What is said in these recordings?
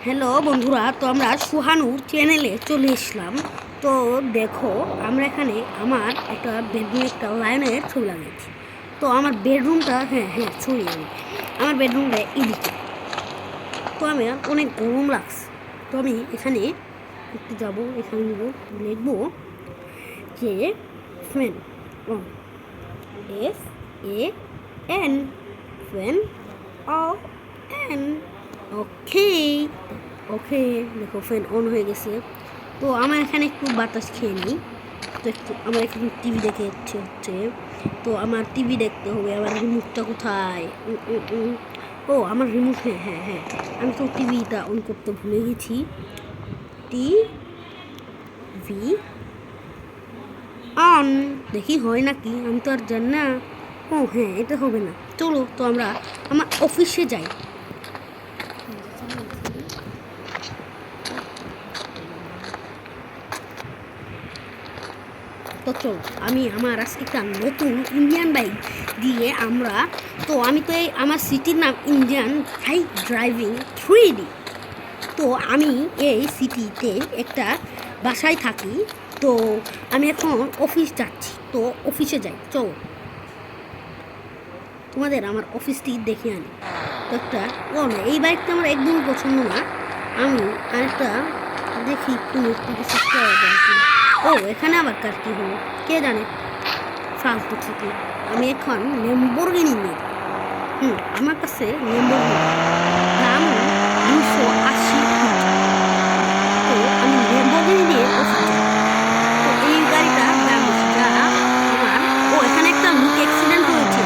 Hello বন্ধুরা, তো আমরা সুহানুর চ্যানেলে চলে এসলাম। তো দেখো, আমরা এখানে আমার একটা বেডরুমে একটা লায়নের ছবি লাগিয়েছি। তো আমার বেডরুমটা ছবি আমার বেডরুমটা এদিকে। তো আমি অনেক গরম লাগছে, তো আমি এখানে একটু যাবো, এখানে লিখবো যে fan on, FAN, fan on. Okay okay, দেখো ফ্যান অন হয়ে গেছে। তো আমার এখানে একটু বাতাস খেয়ে নিই। তো একটু আমার এখানে টিভি দেখে হচ্ছে। তো আমার টিভি দেখতে হবে, আমার রিমোটটা কোথায়? ও আমার রিমোট, হ্যাঁ, আমি তো টিভিটা অন করতে ভুলে গেছি। টিভি অন, দেখি হয় নাকি, আমি তো আর জানি না। ও হ্যাঁ, এটা হবে না। চলো তো আমরা আমার অফিসে যাই। তো চলো, আমি আমার আজকে একটা নতুন ইন্ডিয়ান বাইক দিয়ে আমি তো আমার সিটির নাম ইন্ডিয়ান বাইক ড্রাইভিং 3D। তো আমি এই সিটিতে একটা বাসায় থাকি। তো আমি এখন অফিস যাচ্ছি, তো অফিসে যাই। চলো তোমাদের আমার অফিসটি দেখে আনি। তো একটা না, এই বাইকটা আমার একদমই পছন্দ না। আমি আরেকটা দেখি কোনো ও এখানে আবার কার কী হলো কে জানে, ফালতু থেকে। আমি এখন ল্যাম্বরগিনি নিই। আমার কাছে ল্যাম্বরগিনি দাম 280। তো আমি ল্যাম্বরগিনি দিয়ে তো এই গাড়িটা দাম যা আমার। ও এখানে একটা লুক অ্যাক্সিডেন্ট হয়েছে।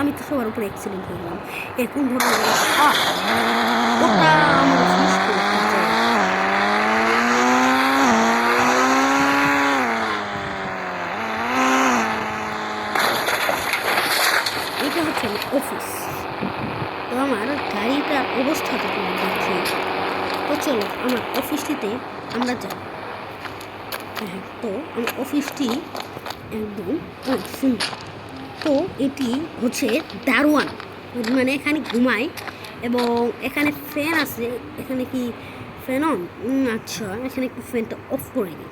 আমি তো সবার উপরে অ্যাক্সিডেন্ট হয়ে গেলাম। এখন ধরো ওটা আমার এটা হচ্ছে আমার অফিস। তো আমার গাড়িটার অবস্থাটা তুমি দেখি। তো চলো আমার অফিসটিতে আমরা যাই। হ্যাঁ, তো আমার অফিসটি একদম অনেক সুন্দর। তো এটি হচ্ছে দারোয়ান, মানে এখানে ঘুমায় এবং এখানে ফ্যান আছে। এখানে কি ফ্যান অন? আচ্ছা, এখানে একটু ফ্যানটা অফ করে দিই।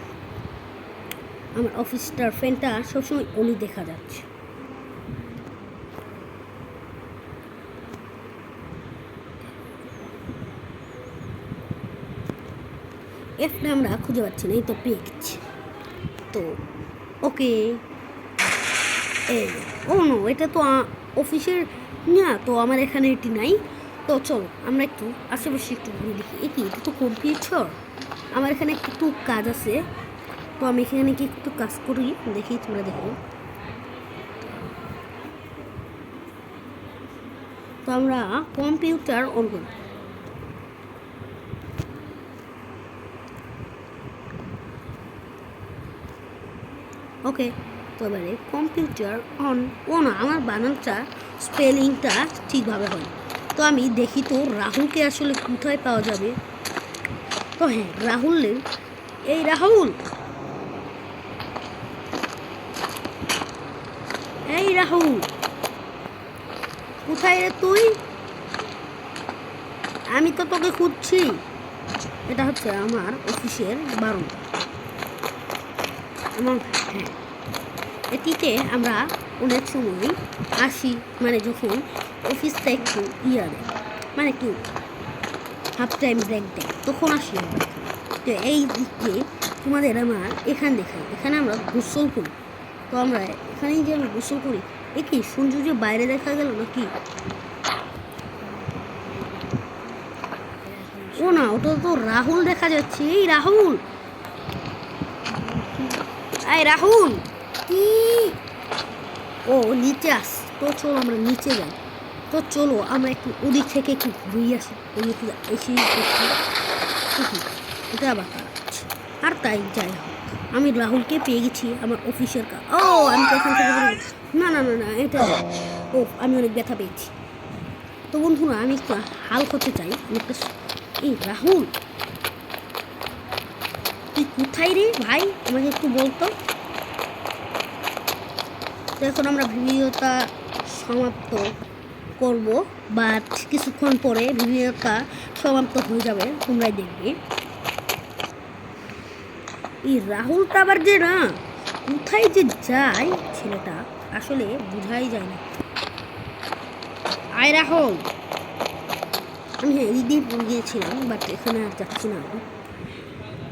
আমার অফিসটার ফ্যানটা সবসময় অনই দেখা যাচ্ছে। এফটা আমরা খুঁজে পাচ্ছি না, এই তো পেয়ে গেছি। তো ওকে, এই নো, এটা তো অফিসের না, তো আমার এখানে এটি নাই। তো চলো আমরা একটু আশেপাশে একটু ঘুরে দেখি। এটা তো কম্পিউটার। আমার এখানে একটু কাজ আছে, তো আমি এখানে কি একটু কাজ করি, দেখি তোমরা দেখো। তো আমরা কম্পিউটার অন করি। ওকে, তো এবারে কম্পিউটার অন। না, আমার বানানটা স্পেলিংটা ঠিকভাবে হয়। তো আমি দেখি তো রাহুলকে আসলে কোথায় পাওয়া যাবে। তো হ্যাঁ, রাহুলের, এই রাহুল, এই রাহুল কোথায় রে তুই? আমি তো তোকে খুঁজছি। এটা হচ্ছে আমার অফিসের বারান্দা। এবং হ্যাঁ, এটিতে আমরা অনেক সময় আসি, মানে যখন অফিসটা একটু দেয়, মানে একটু হাফ টাইম ব্রেক দেয়, তখন আসি আমরা। তো এই দিকে তোমাদের আমার এখানে আমরা গোসল করি। তো আমরা এখানেই যে আমরা গোসল করি। কি সূর্য যে বাইরে দেখা গেল নাকি? ও না, ওটা তো রাহুল দেখা যাচ্ছে। এই রাহুল, এই রাহুল কি? ও নিচে আস। তো চলো আমরা নিচে যাই। তো চলো আমরা একটু ওদিক থেকে একটু ঘুরিয়ে আসি। এসে এটা আবার আর তাই যাই হোক, আমি রাহুলকে পেয়ে গেছি আমার অফিসের কাজ। আমি তো এখান থেকে না এটা আমি অনেক ব্যথা পেয়েছি। তো বন্ধুরা, আমি একটু হাল করতে চাই। আমি একটা এই রাহুল কোথায় রে ভাই, আমাকে একটু বলতো। তো এখন আমরা ভিডিওটা সমাপ্ত করব, বাট কিছুক্ষণ পরে ভিডিওটা সমাপ্ত হয়ে যাবে, তোমরাই দেখবে। এই রাহুলটা আবার যে না কোথায় যে যায় ছেলেটা, আসলে বোঝাই যায় না। আয় রাহুল, আমি হ্যাঁ এদিক গিয়েছিলাম, বাট এখানে আর যাচ্ছি না আমি।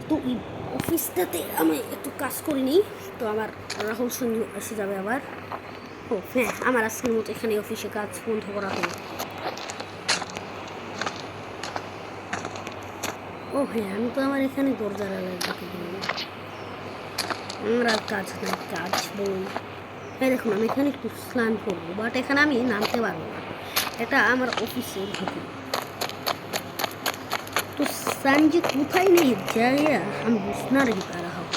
তো এই অফিসটাতে আমি একটু কাজ করিনি, তো আমার রাহুল সঙ্গে এসে যাবে আবার। ও হ্যাঁ, আমার আজকের মতো এখানে অফিসে কাজ বন্ধ করা হলো। ও হ্যাঁ, আমি তো আমার এখানে দরজার রেখে দিলাম। আমার আর কাজ নাই, কাজ বলুন। হ্যাঁ দেখুন, আমি এখানে একটু স্নান করবো, বাট এখানে আমি নামতে পারবো না, এটা আমার অফিসের ঢুকি। तो संजय কোথায় নেই जाएगा, हम घुसना नहीं पा रहा हूँ।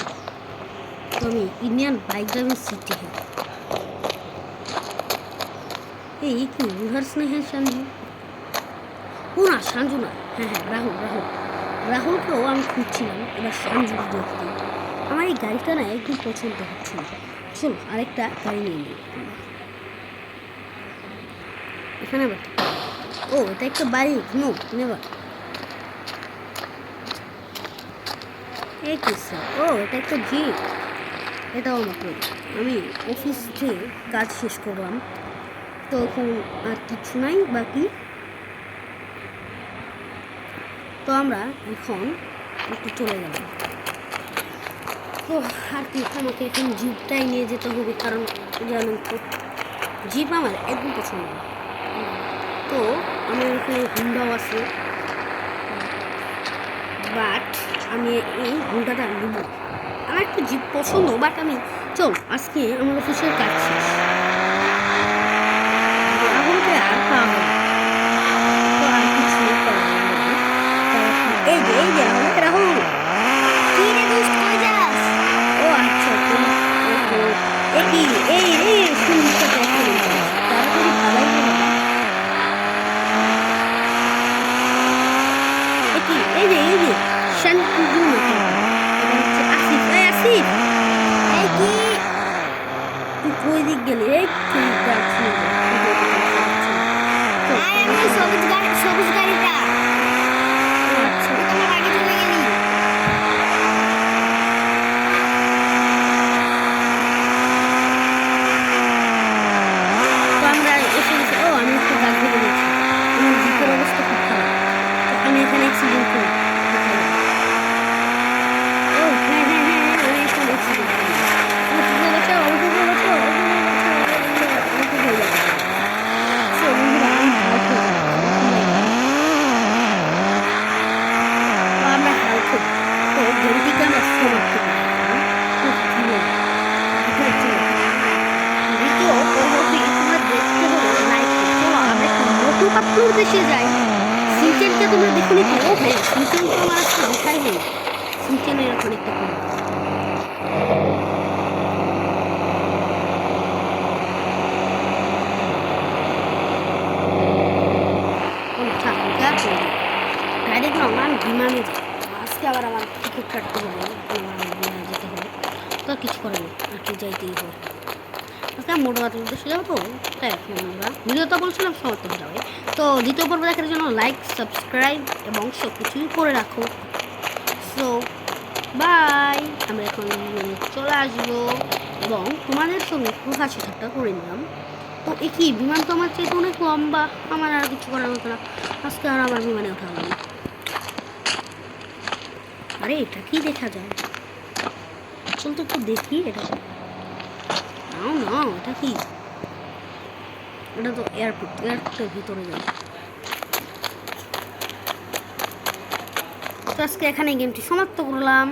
तो আমি इंडियन बाइक ड्राइविंग सीखती है। ये क्यों रिहर्स नहीं है संजू? ও না সঞ্জু না, হ্যাঁ হ্যাঁ রাহুল রাহুল রাহুলকেও আমি খুঁজছিলাম, এবার সঞ্জু দেখতে। আমার এই গাড়িটা না একদম পছন্দ হচ্ছে না। চলো আরেকটা গাড়ি নিয়ে নিই এখানে। ও এটা একটা বাইক, নো নেভার। ও এটা একটা জিপ, এটাও আমাকে। আমি অফিস থেকে কাজ শেষ করলাম, তো এখন আর কিছু নাই বাকি। তো আমরা এখন একটু চলে গেলাম। তো আর কি, আমাকে এখন জিপটাই নিয়ে যেতে হবে, কারণ জানেন তো জিপ আমার একদম পছন্দ। তো আমার এখানে হুন্ডাও আছে, বাট আমি এই হুন্ডাটা নেব। আমার একটু জিপ পছন্দ, বাট আমি চল আজকে আমার অফিসের কাজ শেষ। রাহুলকে আর পাওয়া হবে তো আর কিছু করার নেই। এই যে রাহুল, কি রে দোস্ত, কই যাস? ও আচ্ছা, তুমি এই সুন্দর তাড়াতাড়ি ভালোই হবে। এই যে শান্তি আসিফ, আসিফ এই কি তুই কই দিক গেলি? এই সবুজ গাড়িটা। আচ্ছা তোমার আগে চলে গেলি। তো আমরা এসে গেছি। ও আমি একটু গাছ ধরে গেছি, আমার জিপের অবস্থা খুব খারাপ, আমি এখানে অ্যাক্সিডেন্ট করি। ও হ্যাঁ হ্যাঁ হ্যাঁ, আমি এখানে অ্যাক্সিডেন্ট করি। আমরা হেল্প করি, তো গেমটিকে আমরা সমাপ্ত করি। দ্বিতীয় পরবর্তী তোমরা দেখতে হলো লাইক। চলো আমরা একটু নতুন পাত্রর দেশে যাই। সিনচেনকে তোমরা দেখো নি তো? হ্যাঁ সিনচেন তো আমার আজকে দেখাই নেই। সিনচেনের এখন একটা গাড়ি দেখলাম আমি বিমানে যাই। আজকে আবার আমার টিকিট কাটতে হবে, বিমানে যেতে হবে, তো কিছু করে না, আর কি যাইতেই হবে। আচ্ছা মোটো পাত্র উদ্দেশ্যে যাবো, তো তাই এখন আমরা ভিডিওটা বলছিলাম সমাপ্ত হয়ে যাবে। তো দ্বিতীয় পর্ব দেখার জন্য লাইক, সাবস্ক্রাইব এবং সব কিছুই করে রাখো। সো বাই, আমরা এখন চলে আসবো এবং তোমাদের সঙ্গে একটু হাসি ঠাট্টা করে নিলাম। তো একই বিমান তো আমার চেয়ে অনেক লম্বা, আমার আর কিছু করার মতো না, আজকে আর আমার বিমানে ওঠা হবে না। আরে এটা কি দেখা যায়, চল তো একটু দেখি। এটা না এটা কি? এটা তো এয়ারপোর্টের ভিতরে যায়। তো আজকে এখানে গেমটি সমাপ্ত করলাম।